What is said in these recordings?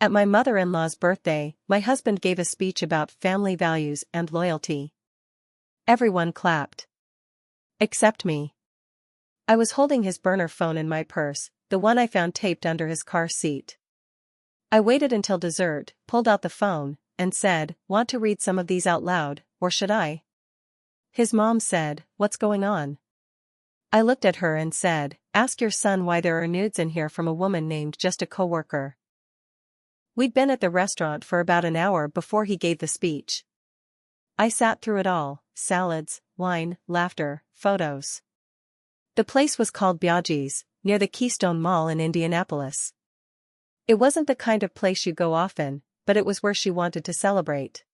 At my mother-in-law's birthday, my husband gave a speech about family values and loyalty. Everyone clapped. Except me. I was holding his burner phone in my purse, the one I found taped under his car seat. I waited until dessert, pulled out the phone, and said, "Want to read some of these out loud, or should I?" His mom said, "What's going on?" I looked at her and said, "Ask your son why there are nudes in here from a woman named just a coworker." We'd been at the restaurant for about an hour before he gave the speech. I sat through it all: salads, wine, laughter, photos. The place was called Biaggi's, near the Keystone Mall in Indianapolis. It wasn't the kind of place you go often, but it was where she wanted to celebrate.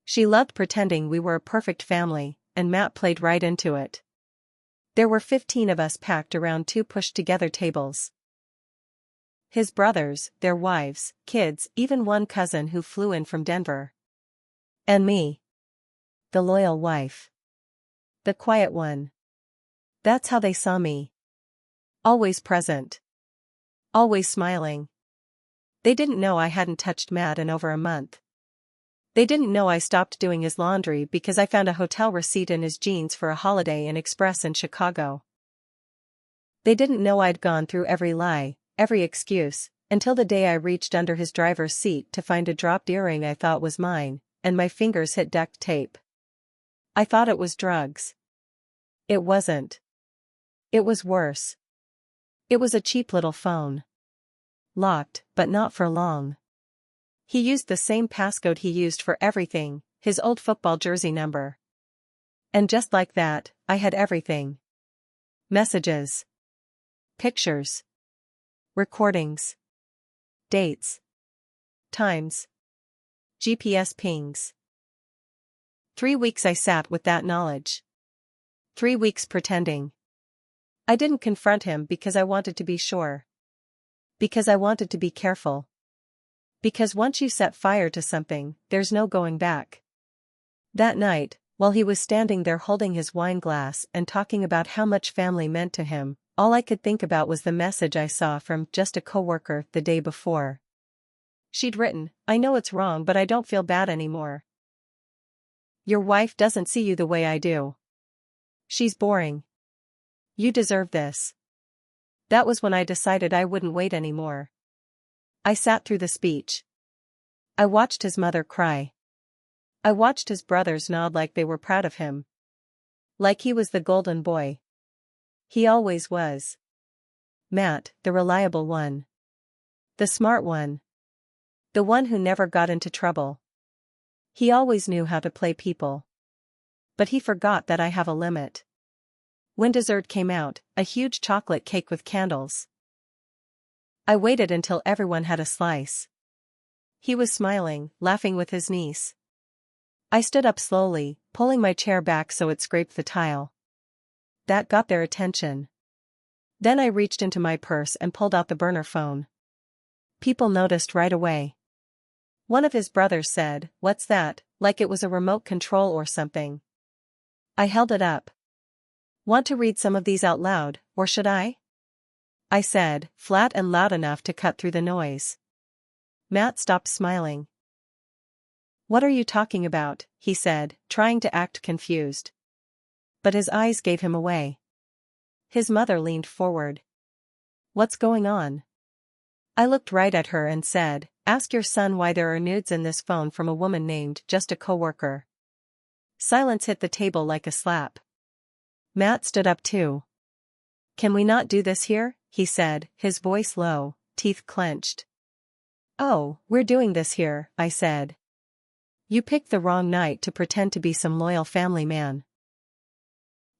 She loved pretending we were a perfect family, and Matt played right into it. There were 15 of us packed around 2 pushed-together tables. His brothers, their wives, kids, even one cousin who flew in from Denver. And me. The loyal wife. The quiet one. That's how they saw me. Always present. Always smiling. They didn't know I hadn't touched Matt in over a month. They didn't know I stopped doing his laundry because I found a hotel receipt in his jeans for a Holiday Inn Express in Chicago. They didn't know I'd gone through every lie, every excuse, until the day I reached under his driver's seat to find a dropped earring I thought was mine, and my fingers hit duct tape. I thought it was drugs. It wasn't. It was worse. It was a cheap little phone. Locked, but not for long. He used the same passcode he used for everything, his old football jersey number. And just like that, I had everything. Messages. Pictures. Recordings. Dates. Times. GPS pings. 3 weeks I sat with that knowledge. 3 weeks pretending. I didn't confront him because I wanted to be sure. Because I wanted to be careful. Because once you set fire to something, there's no going back. That night, while he was standing there holding his wine glass and talking about how much family meant to him, all I could think about was the message I saw from just a coworker the day before. She'd written, "I know it's wrong, but I don't feel bad anymore. Your wife doesn't see you the way I do. She's boring. You deserve this." That was when I decided I wouldn't wait anymore. I sat through the speech. I watched his mother cry. I watched his brothers nod like they were proud of him. Like he was the golden boy. He always was. Matt, the reliable one. The smart one. The one who never got into trouble. He always knew how to play people. But he forgot that I have a limit. When dessert came out, a huge chocolate cake with candles. I waited until everyone had a slice. He was smiling, laughing with his niece. I stood up slowly, pulling my chair back so it scraped the tile. That got their attention. Then I reached into my purse and pulled out the burner phone. People noticed right away. One of his brothers said, "What's that?" like it was a remote control or something. I held it up. "Want to read some of these out loud, or should I?" I said, flat and loud enough to cut through the noise. Matt stopped smiling. "What are you talking about?" he said, trying to act confused. But his eyes gave him away. His mother leaned forward. "What's going on?" I looked right at her and said, "Ask your son why there are nudes in this phone from a woman named just a coworker." Silence hit the table like a slap. Matt stood up too. "Can we not do this here?" he said, his voice low, teeth clenched. "Oh, we're doing this here," I said. "You picked the wrong night to pretend to be some loyal family man.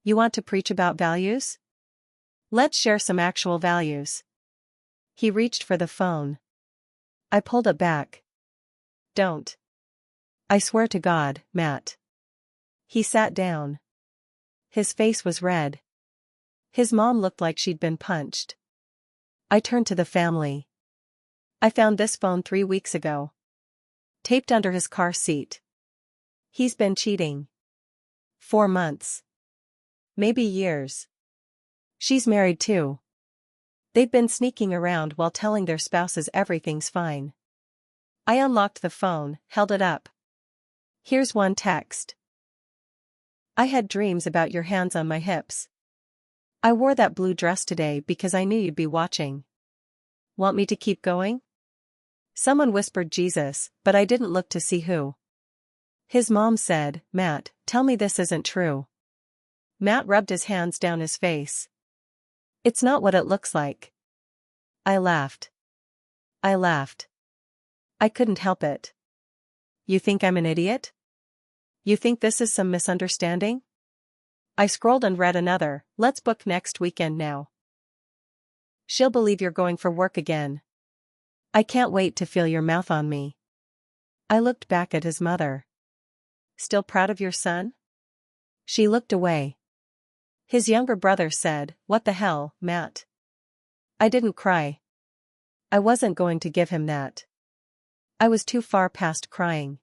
You want to preach about values? Let's share some actual values." He reached for the phone. I pulled it back. "Don't. I swear to God, Matt." He sat down. His face was red. His mom looked like she'd been punched. I turned to the family. "I found this phone 3 weeks ago. Taped under his car seat. He's been cheating. 4 months. Maybe years. She's married too. They've been sneaking around while telling their spouses everything's fine. I unlocked the phone, held it up. Here's one text. I had dreams about your hands on my hips. I wore that blue dress today because I knew you'd be watching. Want me to keep going? Someone whispered Jesus, but I didn't look to see who. His mom said, Matt, tell me this isn't true. Matt rubbed his hands down his face. It's not what it looks like. I laughed. I couldn't help it. You think I'm an idiot? You think this is some misunderstanding? I scrolled and read another, let's book next weekend now. She'll believe you're going for work again. I can't wait to feel your mouth on me. I looked back at his mother. Still proud of your son? She looked away. His younger brother said, what the hell, Matt? I didn't cry. I wasn't going to give him that. I was too far past crying.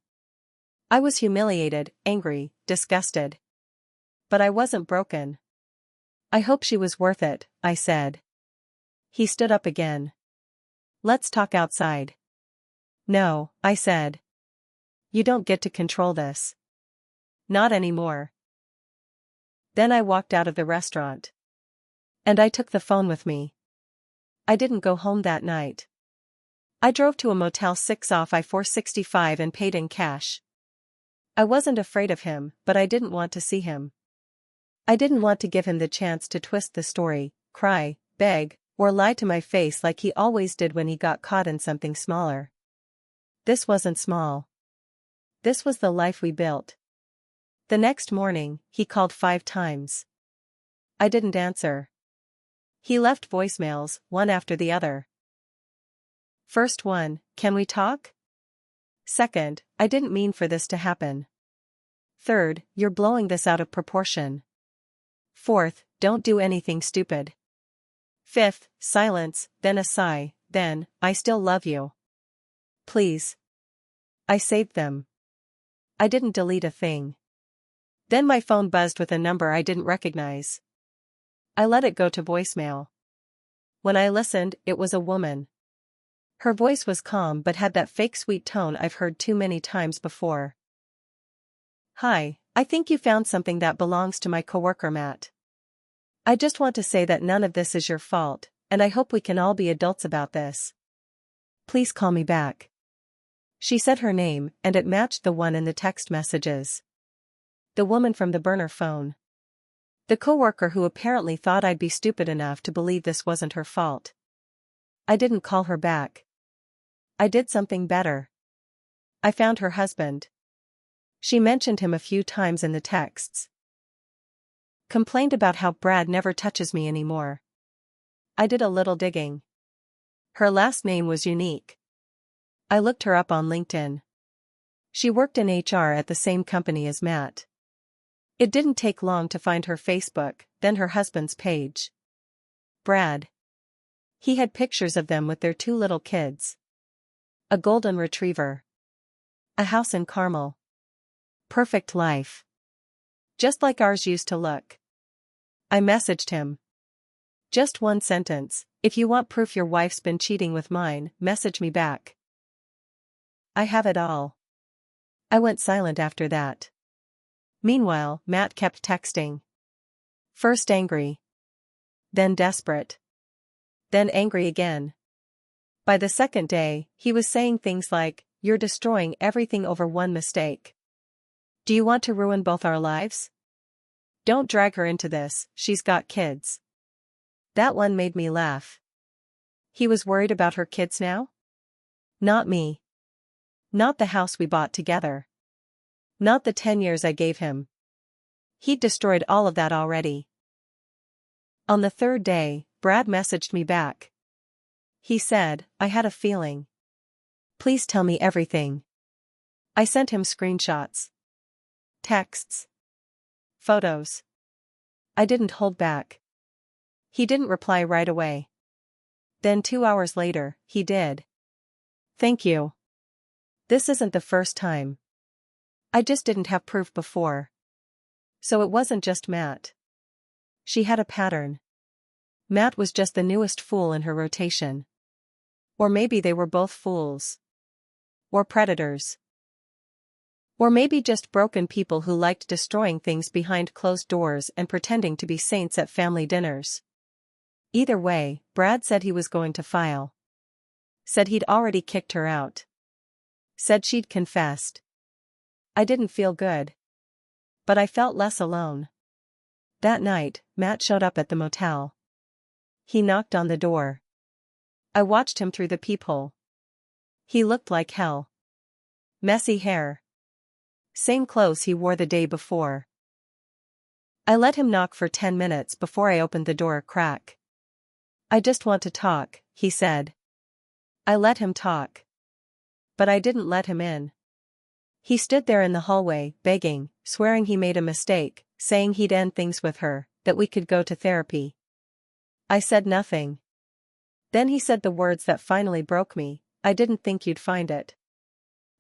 I was humiliated, angry, disgusted. But I wasn't broken. I hope she was worth it, I said. He stood up again. Let's talk outside. No, I said. You don't get to control this. Not anymore. Then I walked out of the restaurant. And I took the phone with me. I didn't go home that night. I drove to a Motel 6 off I-465 and paid in cash. I wasn't afraid of him, but I didn't want to see him. I didn't want to give him the chance to twist the story, cry, beg, or lie to my face like he always did when he got caught in something smaller. This wasn't small. This was the life we built. The next morning, he called 5 times. I didn't answer. He left voicemails, one after the other. First one, can we talk? Second, I didn't mean for this to happen. Third, you're blowing this out of proportion. Fourth, don't do anything stupid. Fifth, silence, then a sigh, then, I still love you. Please. I saved them. I didn't delete a thing. Then my phone buzzed with a number I didn't recognize. I let it go to voicemail. When I listened, it was a woman. Her voice was calm but had that fake sweet tone I've heard too many times before. Hi, I think you found something that belongs to my coworker Matt. I just want to say that none of this is your fault, and I hope we can all be adults about this. Please call me back. She said her name, and it matched the one in the text messages. The woman from the burner phone. The coworker who apparently thought I'd be stupid enough to believe this wasn't her fault. I didn't call her back. I did something better. I found her husband. She mentioned him a few times in the texts. Complained about how Brad never touches me anymore. I did a little digging. Her last name was unique. I looked her up on LinkedIn. She worked in HR at the same company as Matt. It didn't take long to find her Facebook, then her husband's page. Brad. He had pictures of them with their 2 little kids. A golden retriever. A house in Carmel. Perfect life. Just like ours used to look. I messaged him. Just one sentence, if you want proof your wife's been cheating with mine, message me back. I have it all. I went silent after that. Meanwhile, Matt kept texting. First angry. Then desperate. Then angry again. By the second day, he was saying things like, you're destroying everything over one mistake. Do you want to ruin both our lives? Don't drag her into this, she's got kids. That one made me laugh. He was worried about her kids now? Not me. Not the house we bought together. Not the 10 years I gave him. He'd destroyed all of that already. On the 3rd day, Brad messaged me back. He said, I had a feeling. Please tell me everything. I sent him screenshots. Texts. Photos. I didn't hold back. He didn't reply right away. Then 2 hours later, he did. Thank you. This isn't the first time. I just didn't have proof before. So it wasn't just Matt. She had a pattern. Matt was just the newest fool in her rotation. Or maybe they were both fools. Or predators. Or maybe just broken people who liked destroying things behind closed doors and pretending to be saints at family dinners. Either way, Brad said he was going to file. Said he'd already kicked her out. Said she'd confessed. I didn't feel good. But I felt less alone. That night, Matt showed up at the motel. He knocked on the door. I watched him through the peephole. He looked like hell. Messy hair. Same clothes he wore the day before. I let him knock for 10 minutes before I opened the door a crack. I just want to talk, he said. I let him talk. But I didn't let him in. He stood there in the hallway, begging, swearing he made a mistake, saying he'd end things with her, that we could go to therapy. I said nothing. Then he said the words that finally broke me, I didn't think you'd find it.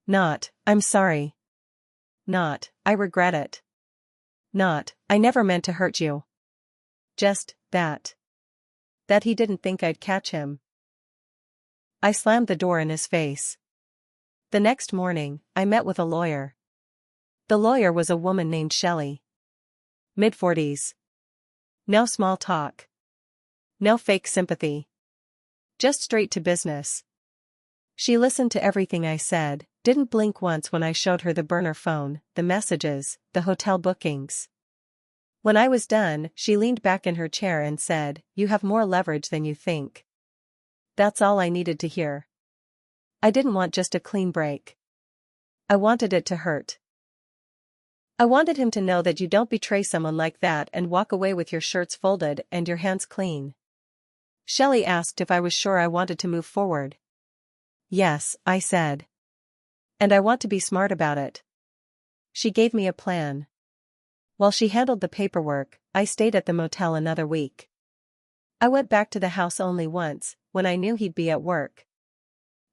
Not, I'm sorry. Not, I regret it. Not, I never meant to hurt you. Just, that. That he didn't think I'd catch him. I slammed the door in his face. The next morning, I met with a lawyer. The lawyer was a woman named Shelley. Mid-40s. No small talk. No fake sympathy. Just straight to business. She listened to everything I said, didn't blink once when I showed her the burner phone, the messages, the hotel bookings. When I was done, she leaned back in her chair and said, "You have more leverage than you think." That's all I needed to hear. I didn't want just a clean break. I wanted it to hurt. I wanted him to know that you don't betray someone like that and walk away with your shirts folded and your hands clean. Shelley asked if I was sure I wanted to move forward. Yes, I said. And I want to be smart about it. She gave me a plan. While she handled the paperwork, I stayed at the motel another week. I went back to the house only once, when I knew he'd be at work.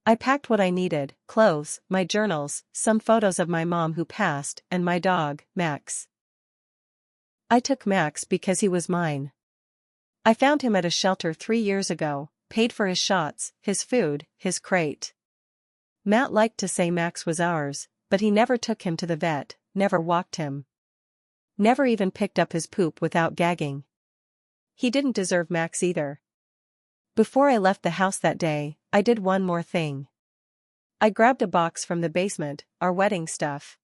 I packed what I needed, clothes, my journals, some photos of my mom who passed, and my dog, Max. I took Max because he was mine. I found him at a shelter 3 years ago, paid for his shots, his food, his crate. Matt liked to say Max was ours, but he never took him to the vet, never walked him. Never even picked up his poop without gagging. He didn't deserve Max either. Before I left the house that day, I did one more thing. I grabbed a box from the basement, our wedding stuff.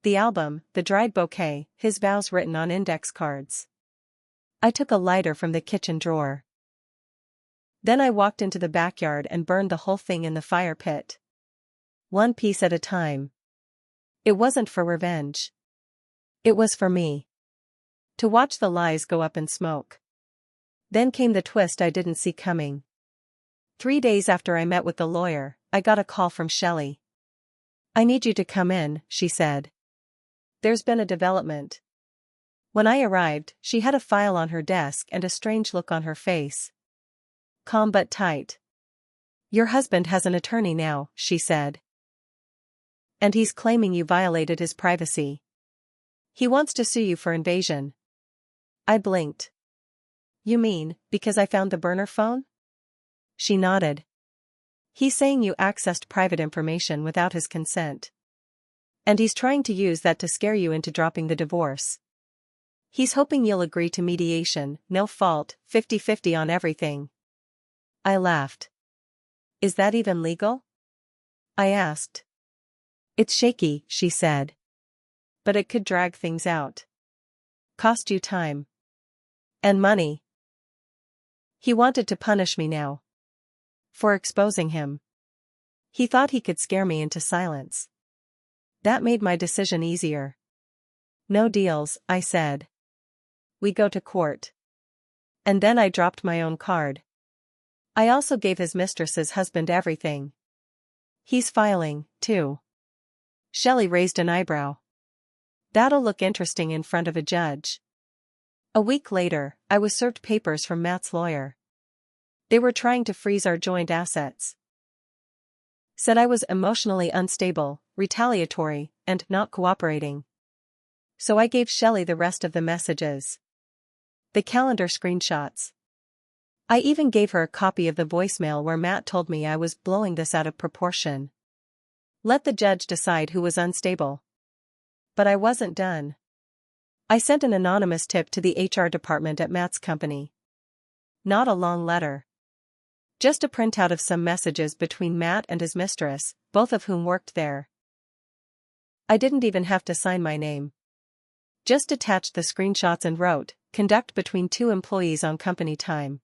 The album, the dried bouquet, his vows written on index cards. I took a lighter from the kitchen drawer. Then I walked into the backyard and burned the whole thing in the fire pit. One piece at a time. It wasn't for revenge. It was for me. To watch the lies go up in smoke. Then came the twist I didn't see coming. 3 days after I met with the lawyer, I got a call from Shelley. "I need you to come in," she said. "There's been a development." When I arrived, she had a file on her desk and a strange look on her face. Calm but tight. "Your husband has an attorney now," she said. "And he's claiming you violated his privacy. He wants to sue you for invasion." I blinked. "You mean, because I found the burner phone?" She nodded. "He's saying you accessed private information without his consent. And he's trying to use that to scare you into dropping the divorce. He's hoping you'll agree to mediation, no fault, 50-50 on everything." I laughed. "Is that even legal?" I asked. "It's shaky," she said. "But it could drag things out. Cost you time. And money." He wanted to punish me now. For exposing him. He thought he could scare me into silence. That made my decision easier. "No deals," I said. "We go to court." And then I dropped my own card. I also gave his mistress's husband everything. "He's filing, too." Shelley raised an eyebrow. "That'll look interesting in front of a judge." A week later, I was served papers from Matt's lawyer. They were trying to freeze our joint assets. Said I was emotionally unstable, retaliatory, and not cooperating. So I gave Shelley the rest of the messages. The calendar screenshots. I even gave her a copy of the voicemail where Matt told me I was blowing this out of proportion. Let the judge decide who was unstable. But I wasn't done. I sent an anonymous tip to the HR department at Matt's company. Not a long letter. Just a printout of some messages between Matt and his mistress, both of whom worked there. I didn't even have to sign my name. Just attached the screenshots and wrote, "Conduct between two employees on company time."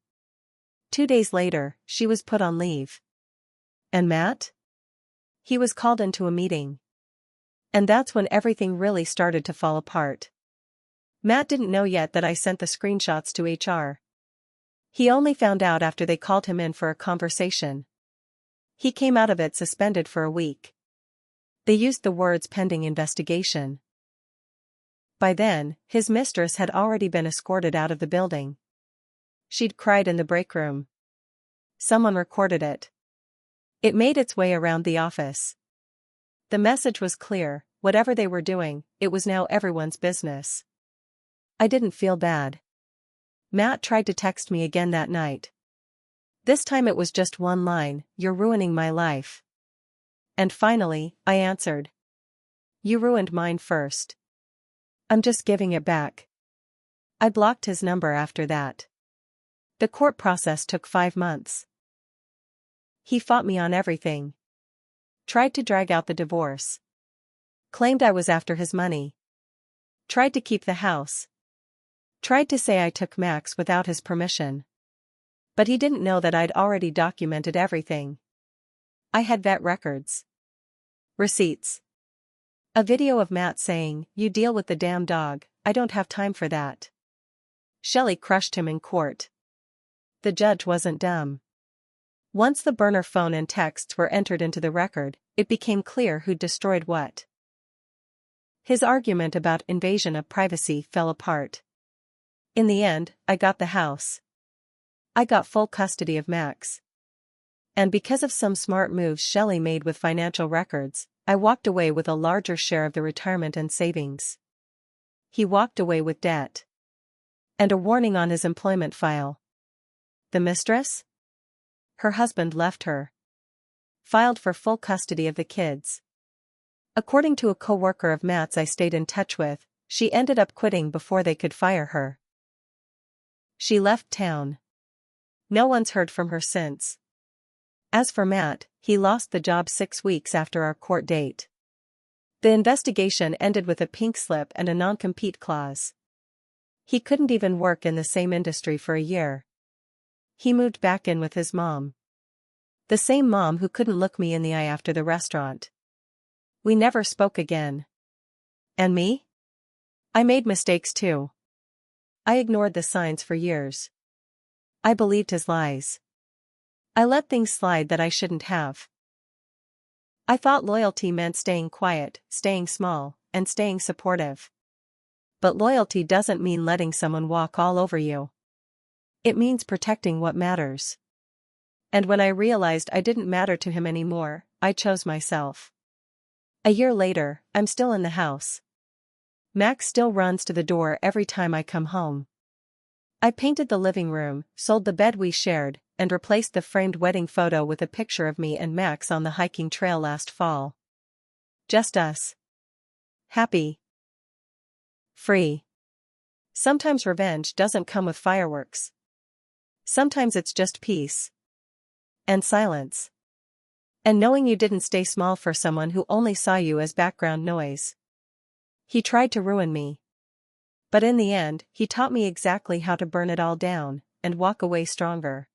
2 days later, she was put on leave. And Matt? He was called into a meeting. And that's when everything really started to fall apart. Matt didn't know yet that I sent the screenshots to HR. He only found out after they called him in for a conversation. He came out of it suspended for a week. They used the words pending investigation. By then, his mistress had already been escorted out of the building. She'd cried in the break room. Someone recorded it. It made its way around the office. The message was clear: whatever they were doing, it was now everyone's business. I didn't feel bad. Matt tried to text me again that night. This time it was just one line: "You're ruining my life." And finally, I answered. "You ruined mine first. I'm just giving it back." I blocked his number after that. The court process took 5 months. He fought me on everything. Tried to drag out the divorce. Claimed I was after his money. Tried to keep the house. Tried to say I took Max without his permission. But he didn't know that I'd already documented everything. I had vet records. Receipts. A video of Matt saying, "You deal with the damn dog, I don't have time for that." Shelley crushed him in court. The judge wasn't dumb. Once the burner phone and texts were entered into the record, it became clear who'd destroyed what. His argument about invasion of privacy fell apart. In the end, I got the house. I got full custody of Max. And because of some smart moves Shelley made with financial records, I walked away with a larger share of the retirement and savings. He walked away with debt. And a warning on his employment file. The mistress? Her husband left her. Filed for full custody of the kids. According to a coworker of Matt's I stayed in touch with, she ended up quitting before they could fire her. She left town. No one's heard from her since. As for Matt, he lost the job 6 weeks after our court date. The investigation ended with a pink slip and a non-compete clause. He couldn't even work in the same industry for a year. He moved back in with his mom. The same mom who couldn't look me in the eye after the restaurant. We never spoke again. And me? I made mistakes too. I ignored the signs for years. I believed his lies. I let things slide that I shouldn't have. I thought loyalty meant staying quiet, staying small, and staying supportive. But loyalty doesn't mean letting someone walk all over you. It means protecting what matters. And when I realized I didn't matter to him anymore, I chose myself. A year later, I'm still in the house. Max still runs to the door every time I come home. I painted the living room, sold the bed we shared, and replaced the framed wedding photo with a picture of me and Max on the hiking trail last fall. Just us. Happy. Free. Sometimes revenge doesn't come with fireworks. Sometimes it's just peace. And silence. And knowing you didn't stay small for someone who only saw you as background noise. He tried to ruin me. But in the end, he taught me exactly how to burn it all down, and walk away stronger.